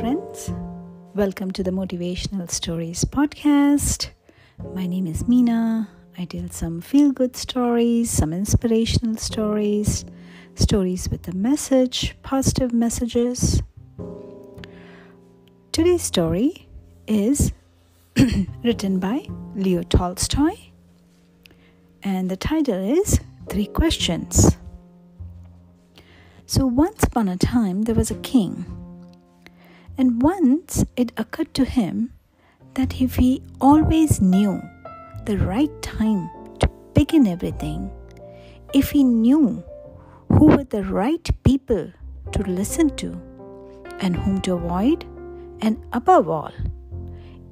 friends. Welcome to the Motivational Stories podcast. My name is Meena. I tell some feel-good stories, some inspirational stories, stories with a message, positive messages. Today's story is written by Leo Tolstoy, and the title is 3 Questions. So once upon a time, there was a king. And once it occurred to him that if he always knew the right time to begin everything, if he knew who were the right people to listen to and whom to avoid, and above all,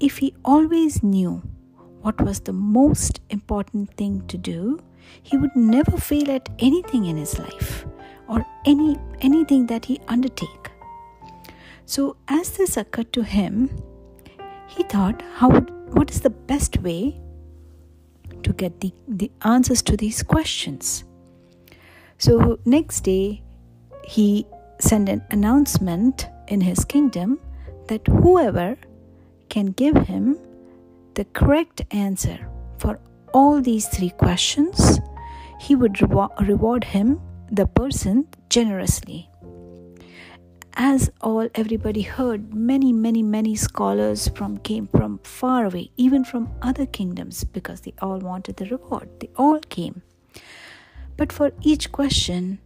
if he always knew what was the most important thing to do, he would never fail at anything in his life or anything that he undertake. So as this occurred to him, he thought, what is the best way to get the answers to these questions? So next day, he sent an announcement in his kingdom that whoever can give him the correct answer for all these 3 questions, he would reward him, the person, generously. As everybody heard, many scholars came from far away, even from other kingdoms, because they all wanted the reward. They all came. But for each question,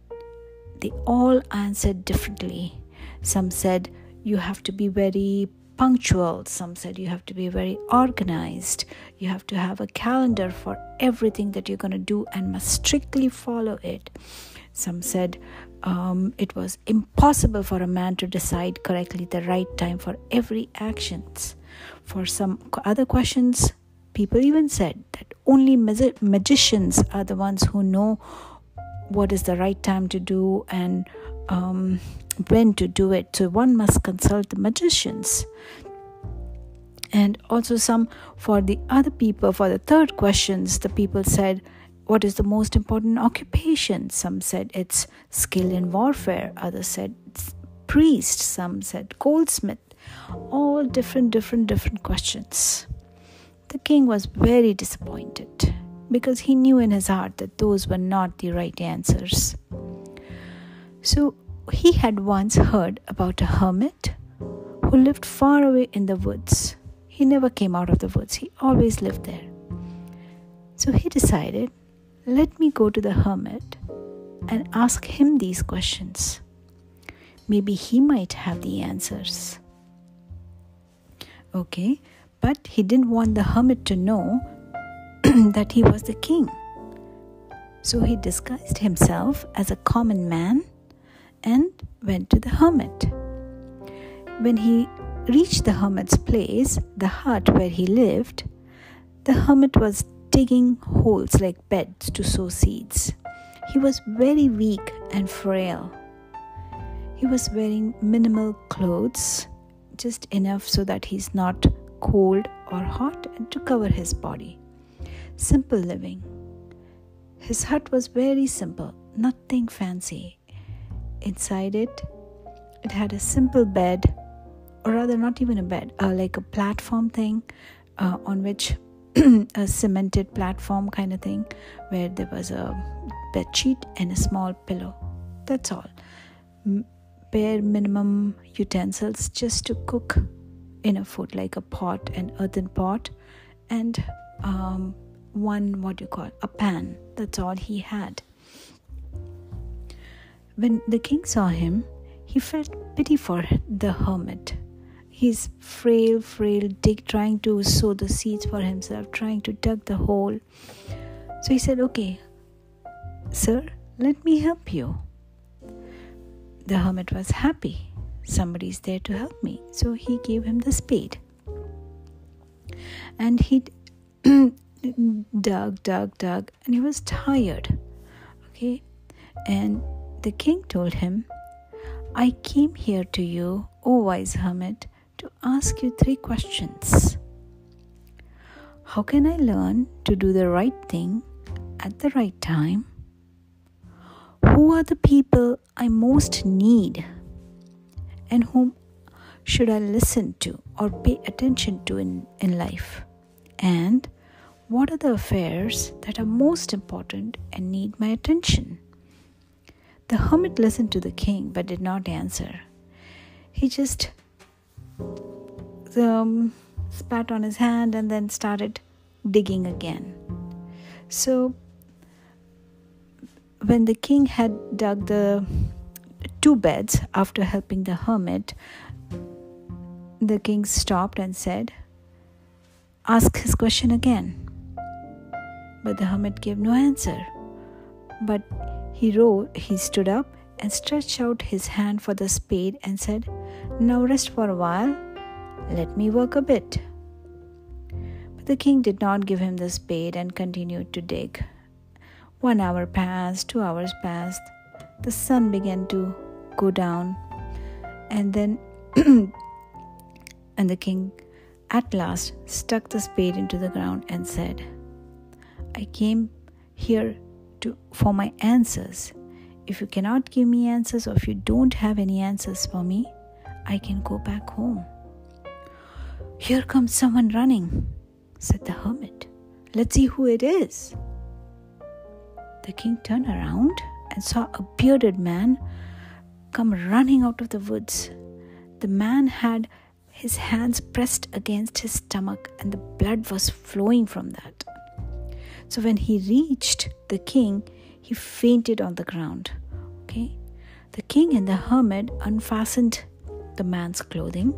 they all answered differently. Some said, you have to be very punctual. Some said, you have to be very organized. You have to have a calendar for everything that you're going to do and must strictly follow it. Some said it was impossible for a man to decide correctly the right time for every actions. For some other questions, people even said that only magicians are the ones who know what is the right time to do and when to do it. So one must consult the magicians. And also for the other people, for the third questions, the people said, what is the most important occupation? Some said it's skill in warfare. Others said it's priest. Some said goldsmith. All different questions. The king was very disappointed because he knew in his heart that those were not the right answers. So he had once heard about a hermit who lived far away in the woods. He never came out of the woods. He always lived there. So he decided, let me go to the hermit and ask him these questions. Maybe he might have the answers. Okay, but he didn't want the hermit to know that he was the king. So he disguised himself as a common man and went to the hermit. When he reached the hermit's place, the hut where he lived, the hermit was digging holes like beds to sow seeds. He was very weak and frail. He was wearing minimal clothes, just enough so that he's not cold or hot, and to cover his body. Simple living. His hut was very simple, nothing fancy. Inside it had a simple bed, or rather not even a bed, like a platform thing on which a cemented platform kind of thing, where there was a bed sheet and a small pillow. That's all. Bare minimum utensils just to cook in a food, like a pot, an earthen pot, and a pan. That's all he had. When the king saw him, he felt pity for the hermit. He's frail, trying to sow the seeds for himself, trying to dig the hole. So he said, okay, sir, let me help you. The hermit was happy. Somebody's there to help me. So he gave him the spade. And he dug, and he was tired. Okay? And the king told him, I came here to you, O wise hermit, to ask you 3 questions. How can I learn to do the right thing at the right time? Who are the people I most need and whom should I listen to or pay attention to in life? And what are the affairs that are most important and need my attention? The hermit listened to the king but did not answer. He just spat on his hand and then started digging again. So when the king had dug the 2 beds after helping the hermit, the king stopped and said, "Ask his question again." But the hermit gave no answer. But he stood up and stretched out his hand for the spade and said, "Now rest for a while. Let me work a bit." But the king did not give him the spade and continued to dig. 1 hour passed, 2 hours passed. The sun began to go down, and then and the king at last stuck the spade into the ground and said, "I came here for my answers. If you cannot give me answers, or if you don't have any answers for me, I can go back home." "Here comes someone running," said the hermit. "Let's see who it is." The king turned around and saw a bearded man come running out of the woods. The man had his hands pressed against his stomach and the blood was flowing from that. So when he reached the king, he fainted on the ground. Okay? The king and the hermit unfastened the man's clothing.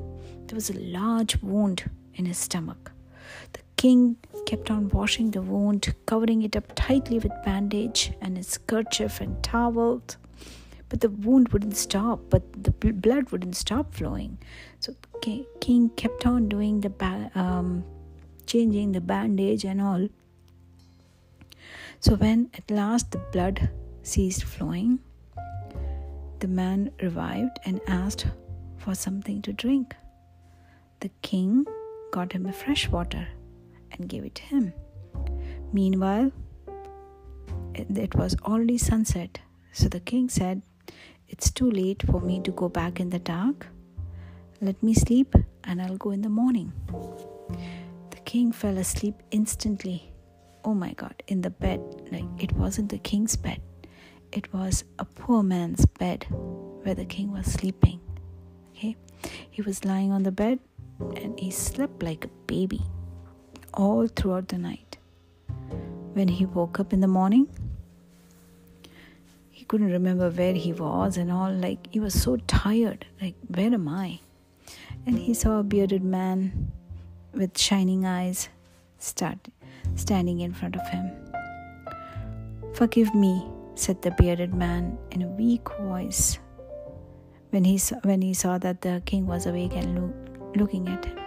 There was a large wound in his stomach. The king kept on washing the wound, covering it up tightly with bandage and his kerchief and towels. But the wound wouldn't stop, but the blood wouldn't stop flowing. So the king kept on doing changing the bandage and all. So when at last the blood ceased flowing, the man revived and asked for something to drink. The king got him the fresh water and gave it to him. Meanwhile, it was already sunset. So the king said, "It's too late for me to go back in the dark. Let me sleep and I'll go in the morning." The king fell asleep instantly. Oh my God, in the bed. Like, it wasn't the king's bed. It was a poor man's bed where the king was sleeping. Okay? He was lying on the bed and he slept like a baby all throughout the night. When he woke up in the morning, he couldn't remember where he was and all. Like, he was so tired. Like, where am I? And he saw a bearded man with shining eyes standing in front of him. "Forgive me," said the bearded man in a weak voice when he saw that the king was awake and looking at him.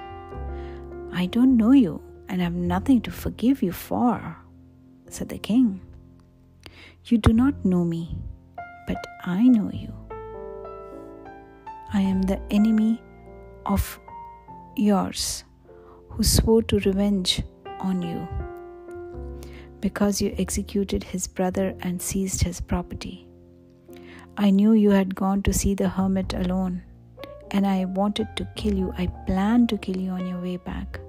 "I don't know you and have nothing to forgive you for," said the king. "You do not know me, but I know you. I am the enemy of yours who swore to revenge on you because you executed his brother and seized his property. I knew you had gone to see the hermit alone, and I wanted to kill you. I planned to kill you on your way back.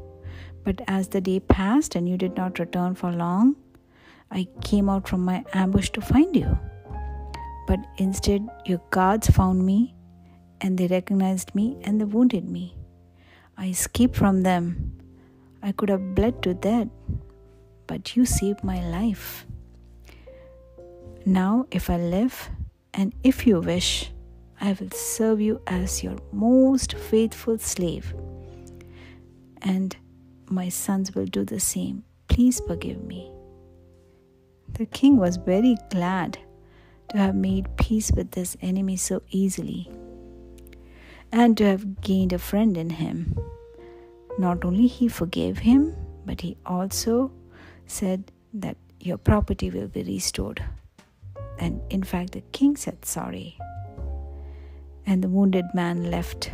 But as the day passed and you did not return for long, I came out from my ambush to find you. But instead, your guards found me, and they recognized me and they wounded me. I escaped from them. I could have bled to death, but you saved my life. Now, if I live, and if you wish, I will serve you as your most faithful slave, and my sons will do the same. Please forgive me." The king was very glad to have made peace with this enemy so easily, and to have gained a friend in him. Not only he forgave him, but he also said that your property will be restored. And in fact, the king said sorry, and the wounded man left.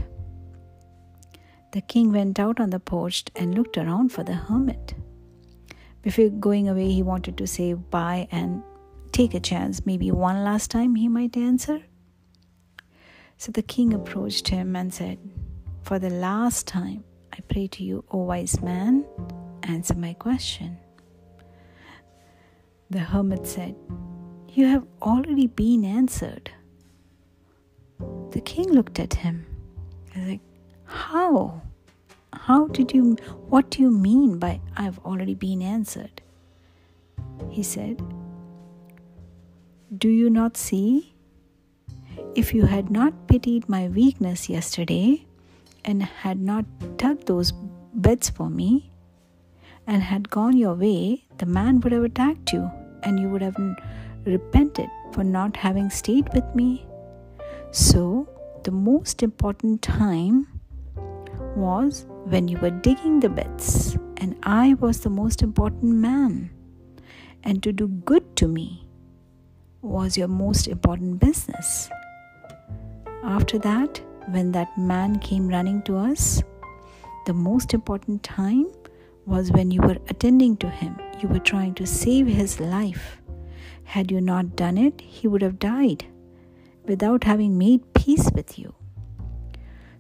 The king went out on the porch and looked around for the hermit. Before going away, he wanted to say bye and take a chance. Maybe one last time he might answer. So the king approached him and said, for the last time, I pray to you, O wise man, answer my question. The hermit said, You have already been answered. The king looked at him. He was like, How? What do you mean by I've already been answered? He said, Do you not see? If you had not pitied my weakness yesterday and had not dug those beds for me and had gone your way, the man would have attacked you and you would have repented for not having stayed with me. So, the most important time was when you were digging the beds, and I was the most important man. And to do good to me was your most important business. After that, when that man came running to us, the most important time was when you were attending to him. You were trying to save his life. Had you not done it, he would have died without having made peace with you.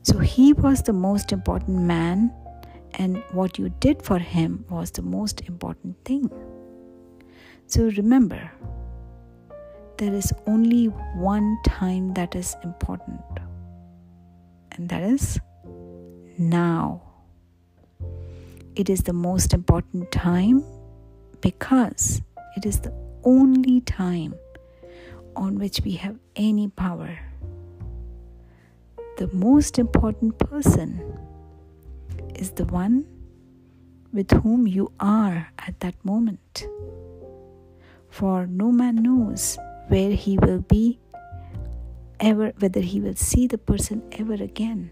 So he was the most important man, and what you did for him was the most important thing. So remember, there is only one time that is important, and that is now. It is the most important time because it is the only time on which we have any power. The most important person is the one with whom you are at that moment. For no man knows where he will be ever, whether he will see the person ever again.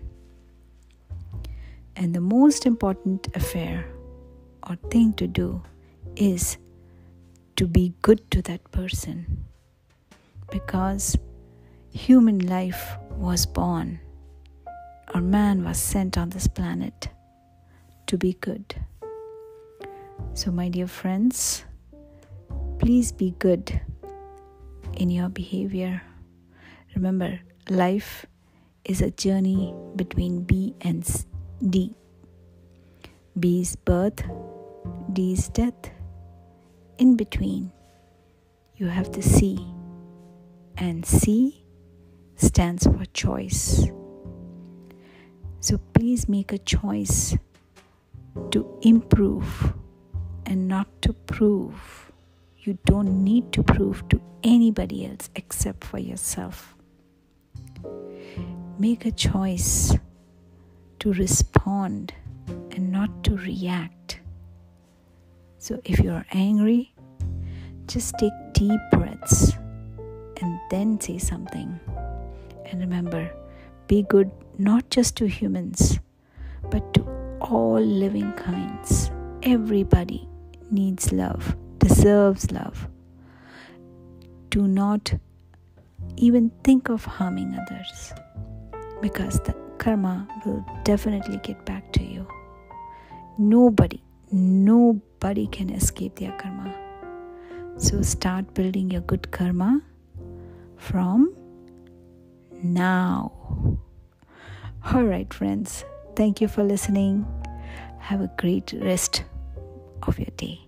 And the most important affair or thing to do is to be good to that person, because human life was born, or man was sent on this planet to be good. So my dear friends, please be good in your behavior. Remember, life is a journey between B and D. B is birth, D is death. In between, you have the C, and C stands for choice. So please make a choice to improve and not to prove. You don't need to prove to anybody else except for yourself. Make a choice to respond and not to react. So if you're angry, just take deep breaths and then say something. And remember, be good not just to humans, but to all living kinds. Everybody needs love, deserves love. Do not even think of harming others, because the karma will definitely get back to you. Nobody can escape their karma. So start building your good karma from now. Alright friends, thank you for listening. Have a great rest of your day.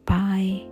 Bye.